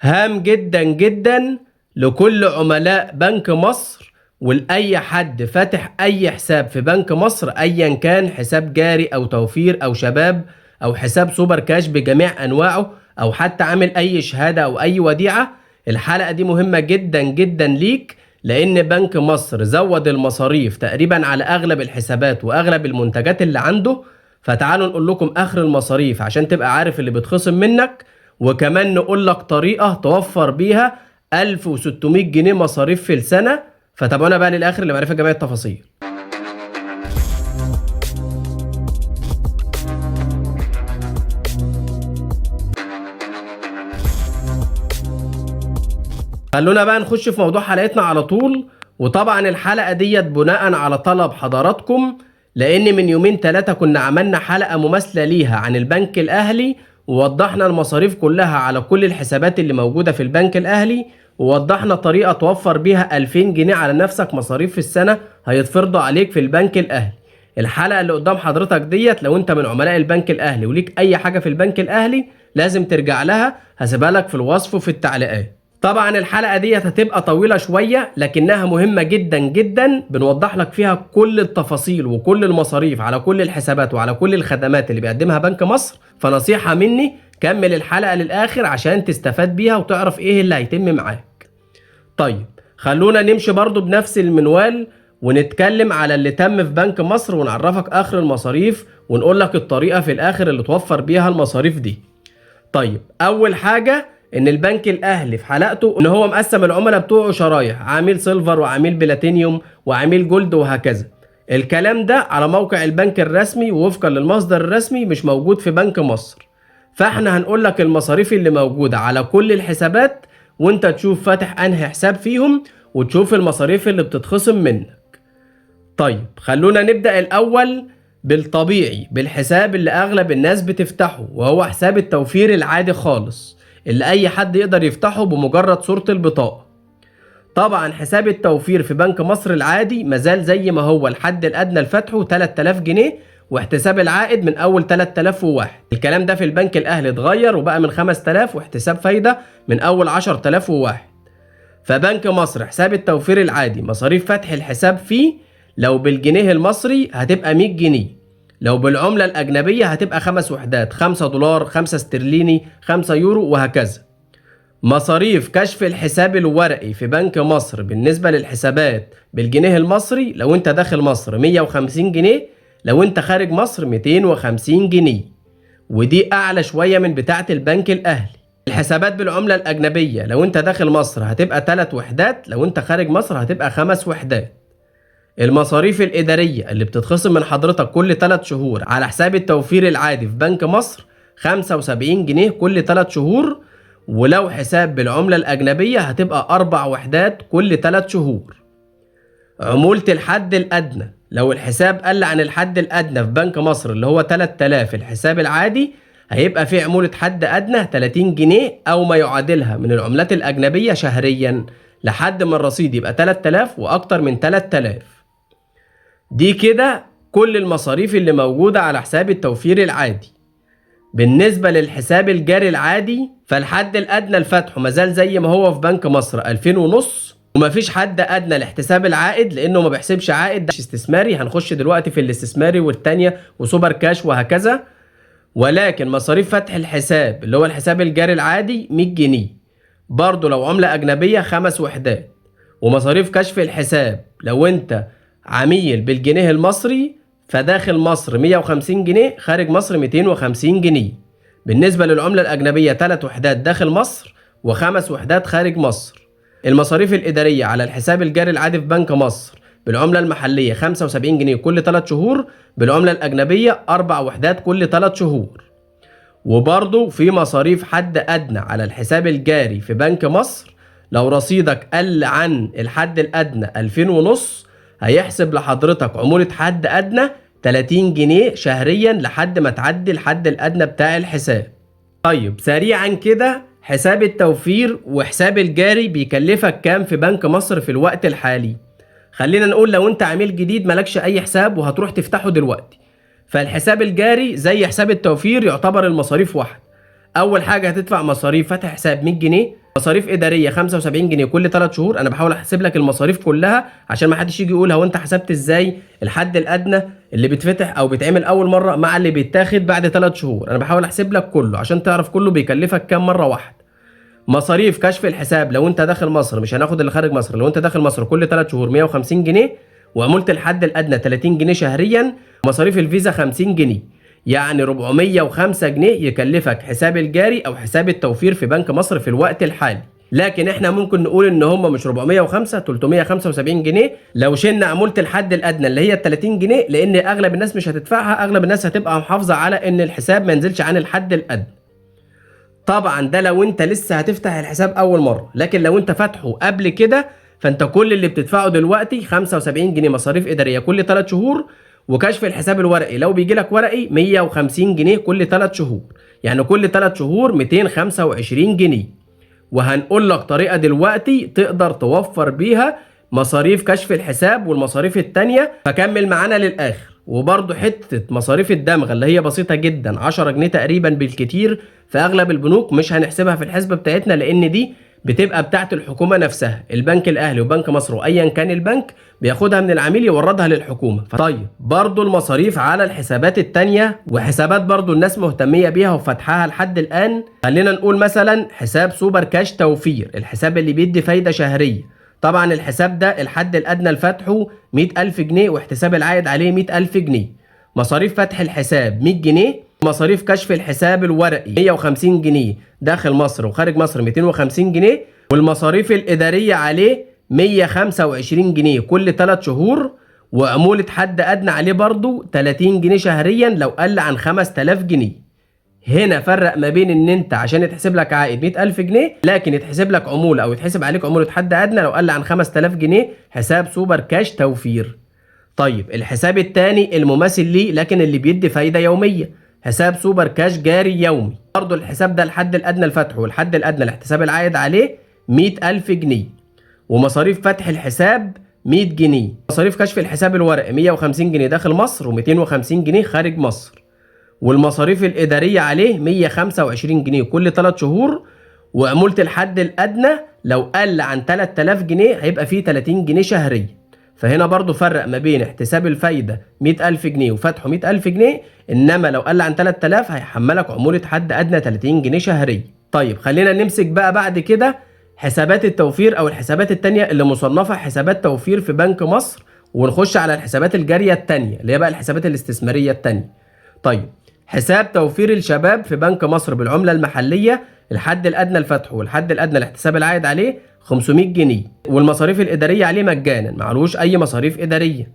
هام جدا جدا لكل عملاء بنك مصر ولأي حد فاتح أي حساب في بنك مصر، أيا كان حساب جاري أو توفير أو شباب أو حساب سوبر كاش بجميع أنواعه، أو حتى عامل أي شهادة أو أي وديعة. الحلقة دي مهمة جدا جدا ليك، لأن بنك مصر زود المصاريف تقريبا على أغلب الحسابات وأغلب المنتجات اللي عنده. فتعالوا نقول لكم آخر المصاريف عشان تبقى عارف اللي بتخصم منك، وكمان نقول لك طريقة توفر بيها 1600 جنيه مصاريف في السنة. فتابعونا بقى للآخر لمعرفة جميع التفاصيل. خلونا بقى نخش في موضوع حلقتنا على طول. وطبعا الحلقة ديت بناء على طلب حضراتكم، لأن من يومين 3 كنا عملنا حلقة مماثلة ليها عن البنك الأهلي، ووضحنا المصاريف كلها على كل الحسابات اللي موجودة في البنك الأهلي، ووضحنا طريقة توفر بيها 2000 جنيه على نفسك مصاريف في السنة هيتفرضوا عليك في البنك الأهلي. الحلقة اللي قدام حضرتك ديت لو انت من عملاء البنك الأهلي وليك أي حاجة في البنك الأهلي لازم ترجع لها، هسيبها لك في الوصف وفي التعليقات. طبعا الحلقة ديت هتبقى طويلة شوية لكنها مهمة جدا جدا، بنوضح لك فيها كل التفاصيل وكل المصاريف على كل الحسابات وعلى كل الخدمات اللي بيقدمها بنك مصر. فنصيحة مني كمل الحلقة للآخر عشان تستفاد بيها وتعرف ايه اللي هيتم معاك. طيب خلونا نمشي برضو بنفس المنوال ونتكلم على اللي تم في بنك مصر، ونعرفك آخر المصاريف ونقول لك الطريقة في الآخر اللي توفر بيها المصاريف دي. طيب أول حاجة ان البنك الاهلي في حلقته ان هو مقسم العملاء بتوعه شرايح، عميل سيلفر وعميل بلاتينيوم وعميل جولد وهكذا. الكلام ده على موقع البنك الرسمي ووفقا للمصدر الرسمي، مش موجود في بنك مصر. فاحنا هنقول لك المصاريف اللي موجودة على كل الحسابات، وانت تشوف فاتح انهي حساب فيهم وتشوف المصاريف اللي بتتخصم منك. طيب خلونا نبدأ الاول بالطبيعي، بالحساب اللي اغلب الناس بتفتحه، وهو حساب التوفير العادي خالص اللي اي حد يقدر يفتحه بمجرد صورة البطاقة. طبعا حساب التوفير في بنك مصر العادي مازال زي ما هو، الحد الادنى لفتحه 3000 جنيه واحتساب العائد من اول 3001. الكلام ده في البنك الاهلي اتغير وبقى من 5000 واحتساب فايدة من اول 10001. فبنك مصر حساب التوفير العادي مصاريف فتح الحساب فيه لو بالجنيه المصري هتبقى 100 جنيه، لو بالعملة الأجنبية هتبقى 5 وحدات، 5 دولار، 5 استرليني، 5 يورو وهكذا. مصاريف كشف الحساب الورقي في بنك مصر بالنسبة للحسابات بالجنيه المصري لو انت داخل مصر 150 جنيه، لو انت خارج مصر 250 جنيه، ودي أعلى شوية من بتاعة البنك الأهلي. الحسابات بالعملة الأجنبية لو انت داخل مصر هتبقى 3 وحدات، لو انت خارج مصر هتبقى 5 وحدات. المصاريف الإدارية اللي بتتخصم من حضرتك كل 3 شهور على حساب التوفير العادي في بنك مصر 75 جنيه كل 3 شهور، ولو حساب بالعملة الأجنبية هتبقى 4 وحدات كل 3 شهور. عمولة الحد الأدنى لو الحساب قل عن الحد الأدنى في بنك مصر اللي هو 3000 الحساب العادي، هيبقى في عمولة حد أدنى 30 جنيه أو ما يعادلها من العملات الأجنبية شهريا لحد ما الرصيد يبقى 3000 وأكتر من 3000. دي كده كل المصاريف اللي موجودة على حساب التوفير العادي. بالنسبة للحساب الجاري العادي فالحد الأدنى لفتحه مازال زي ما هو في بنك مصر 2500، ومفيش حد أدنى لاحتساب العائد لأنه ما بيحسبش عائد، ده استثماري. هنخش دلوقتي في الاستثماري والتانية وسوبر كاش وهكذا. ولكن مصاريف فتح الحساب اللي هو الحساب الجاري العادي 100 جنيه برضو لو عملة أجنبية 5 وحدات. ومصاريف كشف الحساب لو أنت عميل بالجنيه المصري فداخل مصر 150 جنيه، خارج مصر 250 جنيه. بالنسبة للعملة الأجنبية 3 وحدات داخل مصر و5 وحدات خارج مصر. المصاريف الإدارية على الحساب الجاري العادي في بنك مصر بالعملة المحلية 75 جنيه كل 3 شهور، بالعملة الأجنبية 4 وحدات كل 3 شهور. وبرضو في مصاريف حد أدنى على الحساب الجاري في بنك مصر لو رصيدك قل عن الحد الأدنى 2500، هيحسب لحضرتك عمولة حد أدنى 30 جنيه شهريا لحد ما تعدي الحد الأدنى بتاع الحساب. طيب سريعا كده، حساب التوفير وحساب الجاري بيكلفك كام في بنك مصر في الوقت الحالي؟ خلينا نقول لو انت عميل جديد ملكش أي حساب وهتروح تفتحه دلوقتي، فالحساب الجاري زي حساب التوفير يعتبر المصاريف واحد. أول حاجة هتدفع مصاريف فتح حساب 100 جنيه مصاريف اداريه 75 جنيه كل 3 شهور. انا بحاول احسب لك المصاريف كلها عشان ما حدش يجي يقول هو انت حسبت ازاي الحد الادنى اللي بيتفتح او بيتعمل اول مره مع اللي بيتاخد بعد 3 شهور. انا بحاول احسب لك كله عشان تعرف كله بيكلفك كام مره واحده. مصاريف كشف الحساب لو انت داخل مصر، مش هناخد اللي خارج مصر، لو انت داخل مصر كل 3 شهور 150 جنيه، وعمولة الحد الادنى 30 جنيه شهريا، مصاريف الفيزا 50 جنيه، يعني 405 جنيه يكلفك حساب الجاري او حساب التوفير في بنك مصر في الوقت الحالي. لكن احنا ممكن نقول ان هم مش 405، 375 جنيه لو شلنا عمولة الحد الادنى اللي هي 30 جنيه، لان اغلب الناس مش هتدفعها، اغلب الناس هتبقى محافظة على ان الحساب ما ينزلش عن الحد الادنى. طبعا ده لو انت لسه هتفتح الحساب اول مره، لكن لو انت فاتحه قبل كده فانت كل اللي بتدفعه دلوقتي 75 جنيه مصاريف اداريه كل 3 شهور، وكشف الحساب الورقي لو بيجي لك ورقي 150 جنيه كل 3 شهور، يعني كل 3 شهور 225 جنيه. وهنقول لك طريقه دلوقتي تقدر توفر بيها مصاريف كشف الحساب والمصاريف التانية، فكمل معانا للاخر. وبرضه حته مصاريف الدمغه اللي هي بسيطه جدا 10 جنيه تقريبا بالكتير في اغلب البنوك، مش هنحسبها في الحسبه بتاعتنا لان دي بتبقى بتاعت الحكومه نفسها، البنك الاهلي وبنك مصر وايا كان البنك بياخدها من العميل يوردها للحكومه. طيب برضه المصاريف على الحسابات التانية وحسابات برضه الناس مهتميه بيها وفتحها لحد الان، خلينا نقول مثلا حساب سوبر كاش توفير، الحساب اللي بيدي فايده شهريه. طبعا الحساب ده الحد الادنى لفتحه 100,000 جنيه واحتساب العائد عليه 100,000 جنيه. مصاريف فتح الحساب 100 جنيه، مصاريف كشف الحساب الورقي 150 جنيه داخل مصر وخارج مصر 250 جنيه، والمصاريف الاداريه عليه 125 جنيه كل 3 شهور، وعمولة حد ادنى عليه برضو 30 جنيه شهريا لو قل عن 5000 جنيه. هنا فرق ما بين ان انت عشان يتحسب لك عائد 100,000 جنيه لكن يتحسب لك عمولة او يتحسب عليك عمولة حد ادنى لو قل عن 5000 جنيه، حساب سوبر كاش توفير. طيب الحساب التاني المماثل ليه لكن اللي بيدي فايدة يومية، حساب سوبر كاش جاري يومي. برضه الحساب ده الحد الادنى لفتحه والحد الادنى لاحتساب العائد عليه 100,000 جنيه، ومصاريف فتح الحساب 100 جنيه، مصاريف كشف الحساب الورقي 150 جنيه داخل مصر و250 جنيه خارج مصر، والمصاريف الإدارية عليه 125 جنيه كل 3 شهور، وعمولة الحد الأدنى لو قل عن 3000 جنيه هيبقى فيه 30 جنيه شهريا. فهنا برضو فرق ما بين احتساب الفايدة 100,000 جنيه وفتحه 100,000 جنيه، إنما لو قل عن 3000 هيحملك عمولة حد أدنى 30 جنيه شهريا. طيب خلينا نمسك بقى بعد كده حسابات التوفير أو الحسابات التانية اللي مصنفة حسابات توفير في بنك مصر، ونخش على الحسابات الجارية التانية اللي هي بقى الحسابات الاستثمارية التانية. طيب حساب توفير الشباب في بنك مصر بالعملة المحلية، الحد الأدنى لفتحه والحد الأدنى لاحتساب العائد عليه 500 جنيه، والمصاريف الإدارية عليه مجانا معلوش أي مصاريف إدارية،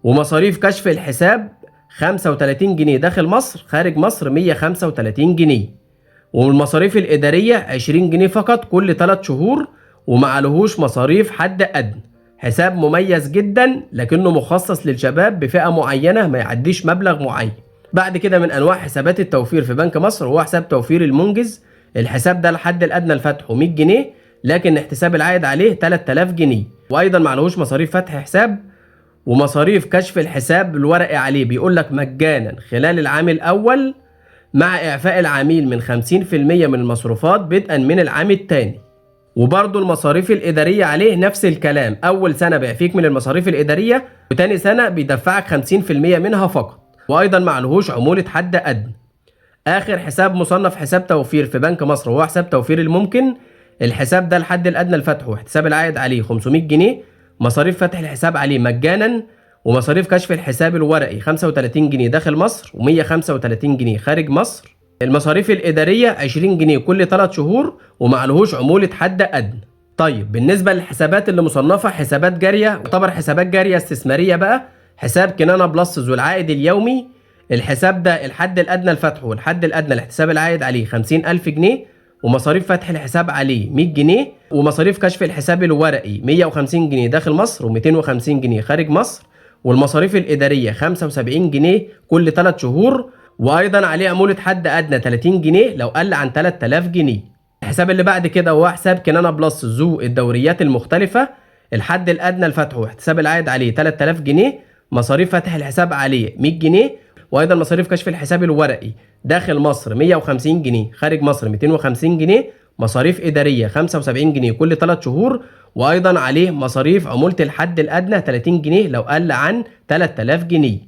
ومصاريف كشف الحساب 35 جنيه داخل مصر، خارج مصر 135 جنيه، والمصاريف الإدارية 20 جنيه فقط كل 3 شهور، ومعلهوش مصاريف حد أدنى. حساب مميز جدا لكنه مخصص للشباب بفئة معينة ما يعديش مبلغ معين. بعد كده من انواع حسابات التوفير في بنك مصر هو حساب توفير المنجز، الحساب ده الحد الادنى لفتحه 100 جنيه لكن احتساب العائد عليه 3000 جنيه، وايضا معلهوش مصاريف فتح حساب، ومصاريف كشف الحساب الورقي عليه بيقول لك مجانا خلال العام الاول مع اعفاء العميل من 50% من المصروفات بدءا من العام الثاني. وبرضه المصاريف الإدارية عليه نفس الكلام، أول سنة بيعفيك من المصاريف الإدارية وتاني سنة بيدفعك 50% منها فقط، وايضا معلهوش عمولة حد ادنى. اخر حساب مصنف حساب توفير في بنك مصر وهو حساب توفير الممكن، الحساب ده الحد الادنى لفتحه واحتساب العائد عليه 500 جنيه، مصاريف فتح الحساب عليه مجانا، ومصاريف كشف الحساب الورقي 35 جنيه داخل مصر و135 جنيه خارج مصر، المصاريف الاداريه 20 جنيه كل 3 شهور ومعلهوش عمولة حد ادنى. طيب بالنسبه للحسابات اللي مصنفه حسابات جاريه تعتبر حسابات جاريه استثماريه بقى، حساب كنانة بلس ذو العائد اليومي، الحساب ده الحد الأدنى لفتحه والحد الأدنى لاحتساب العائد عليه 50,000 جنيه، ومصاريف فتح الحساب عليه 100 جنيه، ومصاريف كشف الحساب الورقي 150 جنيه داخل مصر و250 جنيه خارج مصر، والمصاريف الإدارية 75 جنيه كل 3 شهور، وأيضا عليه عمولة حد أدنى 30 جنيه لو قل عن 3000 جنيه. الحساب اللي بعد كده هو حساب كنانة بلس ذو الدوريات المختلفة، الحد الأدنى لفتحه واحتساب العائد عليه 3000 جنيه، مصاريف فتح الحساب عليه 100 جنيه، وايضا مصاريف كشف الحساب الورقي داخل مصر 150 جنيه خارج مصر 250 جنيه، مصاريف إدارية 75 جنيه كل 3 شهور، وأيضا عليه مصاريف عمولة الحد الأدنى 30 جنيه لو قل عن 3000 جنيه.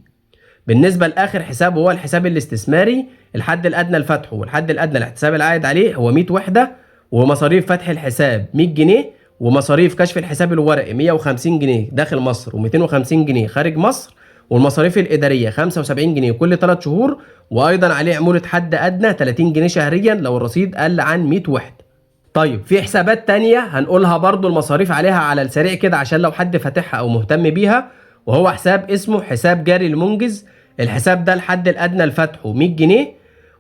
بالنسبة لآخر حساب هو الحساب الاستثماري، الحد الأدنى لفتحه والحد الأدنى لاحتساب العائد عليه هو 100 وحدة، ومصاريف فتح الحساب 100 جنيه، ومصاريف كشف الحساب الورقي 150 جنيه داخل مصر و250 جنيه خارج مصر، والمصاريف الإدارية 75 جنيه كل 3 شهور، وأيضا عليه عمولة حد أدنى 30 جنيه شهريا لو الرصيد قل عن 100 وحدة. طيب في حسابات تانية هنقولها برضو المصاريف عليها على السريع كده عشان لو حد فاتحها أو مهتم بيها، وهو حساب اسمه حساب جاري المنجز. الحساب ده الحد الأدنى لفتحه 100 جنيه،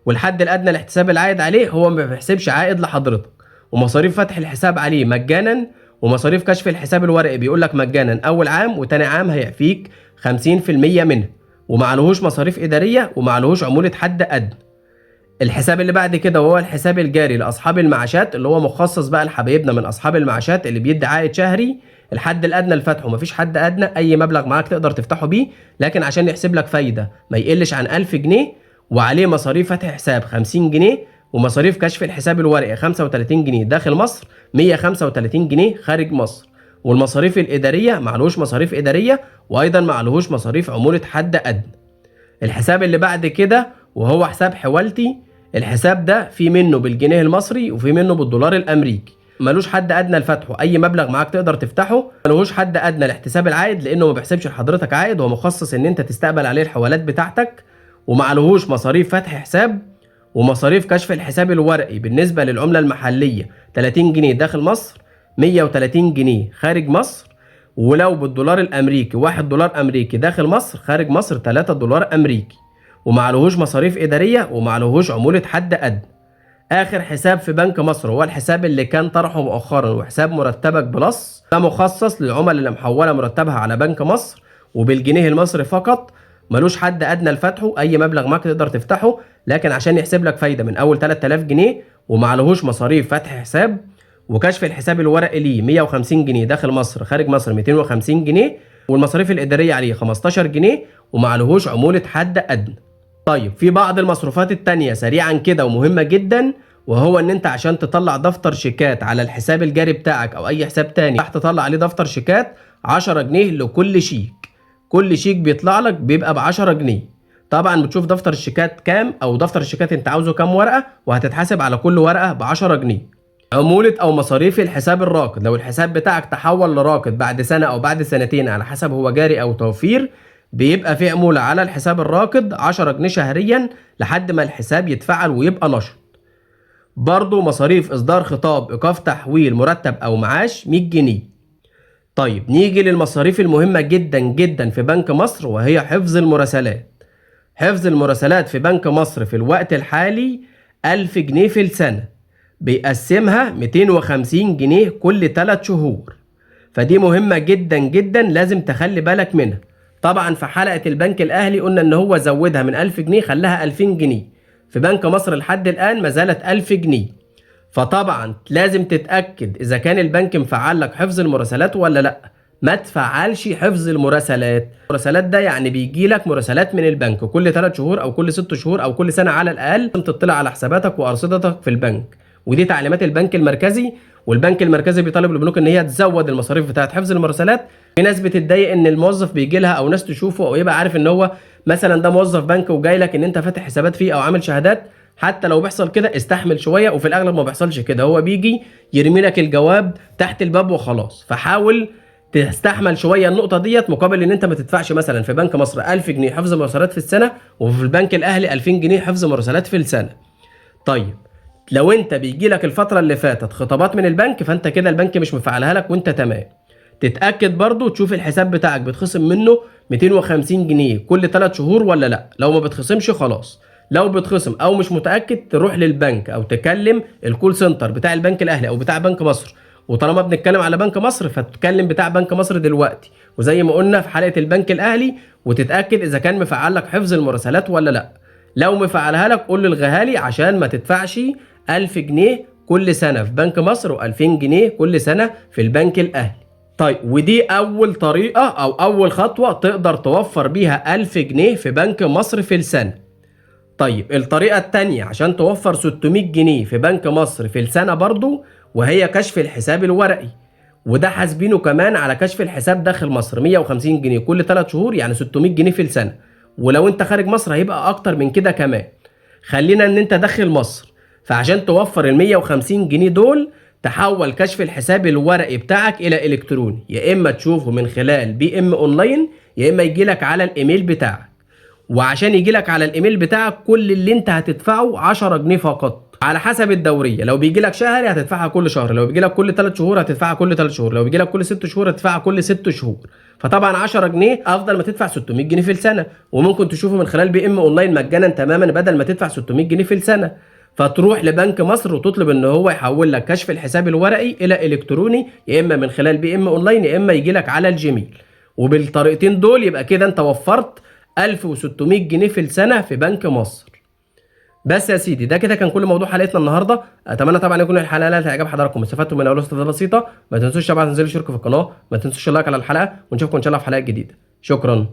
والحد الأدنى لاحتساب العائد عليه هو ما بيحسبش عائد لحضرتك، ومصاريف فتح الحساب عليه مجانا، ومصاريف كشف الحساب الورقي بيقول لك مجانا أول عام، وتاني عام هيعفيك 50% منه، ومعلهوش مصاريف إدارية ومعلهوش عمولة حد أدنى. الحساب اللي بعد كده وهو الحساب الجاري لأصحاب المعاشات، اللي هو مخصص بقى لحبايبنا من أصحاب المعاشات اللي بيدي عائد شهري. الحد الأدنى لفتحه مفيش حد أدنى، أي مبلغ معاك تقدر تفتحه بيه، لكن عشان يحسب لك فايدة ما يقلش عن 1000 جنيه، وعليه مصاريف فتح حساب 50 جنيه، ومصاريف كشف الحساب الورقي 35 جنيه داخل مصر، 135 جنيه خارج مصر، والمصاريف الإدارية معلهوش مصاريف إدارية، وأيضا معلهوش مصاريف عمولة حد أدنى. الحساب اللي بعد كده وهو حساب حوالتي، الحساب ده في منه بالجنيه المصري وفي منه بالدولار الأمريكي، ملوش حد أدنى لفتحه، أي مبلغ معاك تقدر تفتحه، ملوش حد أدنى لاحتساب العائد لأنه ما بيحسبش لحضرتك عائد، هو مخصص إن أنت تستقبل عليه الحوالات بتاعتك، ومعلهوش مصاريف فتح حساب ومصاريف كشف الحساب الورقي بالنسبة للعملة المحلية 30 جنيه داخل مصر، 130 جنيه خارج مصر، ولو بالدولار الأمريكي 1 دولار أمريكي داخل مصر، خارج مصر 3 دولار أمريكي، ومعلهوش مصاريف إدارية ومعلهوش عمولة حد أدنى. آخر حساب في بنك مصر هو الحساب اللي كان طرحه مؤخرا وحساب مرتبك بلس، ده مخصص للعملاء اللي محولة مرتبها على بنك مصر وبالجنيه المصري فقط، ملوش حد أدنى لفتحه، أي مبلغ معاك تقدر تفتحه، لكن عشان يحسب لك فايدة من أول 3000 جنيه، ومعلهوش مصاريف فتح حساب، وكشف الحساب الورقي ليه 150 جنيه داخل مصر، خارج مصر 250 جنيه، والمصاريف الإدارية عليه 15 جنيه، ومعلهوش عمولة حد أدنى. طيب في بعض المصروفات التانية سريعا كده ومهمة جدا، وهو ان انت عشان تطلع دفتر شيكات على الحساب الجاري بتاعك او اي حساب تاني راح تطلع عليه دفتر شيكات 10 جنيه لكل شيك، كل شيك بيطلع لك بيبقى ب 10 جنيه. طبعا بتشوف دفتر الشيكات كام او دفتر الشيكات انت عاوزه كام ورقة، وهتتحاسب على كل ورقة ب 10 جنيه. عمولة او مصاريف الحساب الراكد، لو الحساب بتاعك تحول لراكد بعد سنة او بعد سنتين على حسب هو جاري او توفير، بيبقى في عمولة على الحساب الراكد 10 جنيه شهريا لحد ما الحساب يتفعل ويبقى نشط. برضو مصاريف إصدار خطاب إيقاف تحويل مرتب أو معاش 100 جنيه. طيب نيجي للمصاريف المهمة جدا جدا في بنك مصر، وهي حفظ المراسلات. حفظ المراسلات في بنك مصر في الوقت الحالي 1000 جنيه في السنة، بيقسمها 250 جنيه كل 3 شهور، فدي مهمة جدا جدا لازم تخلي بالك منها. طبعا في حلقة البنك الأهلي قلنا إن هو زودها من 1000 جنيه خلاها 2000 جنيه، في بنك مصر لحد الآن ما زالت 1000 جنيه. فطبعا لازم تتأكد إذا كان البنك مفعل لك حفظ المراسلات ولا لأ. ما تفعلش حفظ المراسلات. المراسلات ده يعني بيجي لك مراسلات من البنك كل 3 شهور أو كل 6 شهور أو كل سنة على الأقل، لازم تطلع على حساباتك وأرصدتك في البنك، ودي تعليمات البنك المركزي. والبنك المركزي بيطالب البنوك ان هي تزود المصاريف بتاعت حفظ المراسلات. في ناس بتتضايق ان الموظف بيجي لها او ناس تشوفه او يبقى عارف ان هو مثلا ده موظف بنك وجاي لك ان انت فاتح حسابات فيه او عامل شهادات. حتى لو بيحصل كده استحمل شويه، وفي الاغلب ما بيحصلش كده، هو بيجي يرمي لك الجواب تحت الباب وخلاص. فحاول تستحمل شويه النقطه ديت، مقابل ان انت ما تدفعش مثلا في بنك مصر 1000 جنيه حفظ مراسلات في السنه، وفي البنك الاهلي 2000 جنيه حفظ مراسلات في السنه. طيب لو انت بيجي لك الفترة اللي فاتت خطابات من البنك، فانت كده البنك مش مفعلها لك وانت تمام. تتأكد برضو تشوف الحساب بتاعك بتخصم منه 250 جنيه كل 3 شهور ولا لا. لو ما بتخصمش خلاص، لو بتخصم او مش متأكد تروح للبنك او تكلم الكول سنتر بتاع البنك الاهلي او بتاع بنك مصر. وطالما بنتكلم على بنك مصر فتتكلم بتاع بنك مصر دلوقتي، وزي ما قلنا في حلقة البنك الاهلي، وتتأكد اذا كان مفعل لك حفظ المراسلات ولا لا. لو مفعلها لك قول للغاها لي عشان ما تدفعش 1000 جنيه كل سنة في بنك مصر و2000 جنيه كل سنة في البنك الأهلي. طيب ودي أول طريقة أو أول خطوة تقدر توفر بيها 1000 جنيه في بنك مصر في السنة. طيب الطريقة التانية عشان توفر 600 جنيه في بنك مصر في السنة برضو، وهي كشف الحساب الورقي، وده حاسبينه كمان على كشف الحساب داخل مصر 150 جنيه كل 3 شهور، يعني 600 جنيه في السنة. ولو انت خارج مصر هيبقى اكتر من كده كمان. خلينا ان انت داخل مصر، فعشان توفر ال 150 جنيه دول تحول كشف الحساب الورقي بتاعك الى الكتروني، يا اما تشوفه من خلال بي ام اونلاين، يا اما يجيلك على الايميل بتاعك. وعشان يجيلك على الايميل بتاعك كل اللي انت هتدفعه 10 جنيه فقط على حسب الدوريه. لو بيجيلك شهري هتدفعها كل شهر، لو بيجيلك كل 3 شهور هتدفعها كل 3 شهور، لو بيجيلك كل 6 شهور هتدفعها كل 6 شهور. فطبعا 10 جنيه افضل ما تدفع 600 جنيه في السنه. وممكن تشوفه من خلال بي ام اونلاين مجانا تماما بدل ما تدفع 600 جنيه في السنه. فتروح لبنك مصر وتطلب ان هو يحول لك كشف الحساب الورقي الى الكتروني، يا اما من خلال بي ام اونلاين يا اما يجي لك على الجيميل. وبالطريقتين دول يبقى كده انت وفرت 1600 جنيه في السنه في بنك مصر. بس يا سيدي ده كده كان كل موضوع حلقتنا النهارده. اتمنى طبعا يكون الحلقه لها اعجاب حضراتكم واستفدتوا منها ولو استفاده بسيطه. ما تنسوش طبعا تنزلوا تشتركوا في القناه، ما تنسوش اللايك على الحلقه، ونشوفكم ان شاء الله في حلقات جديده. شكرا.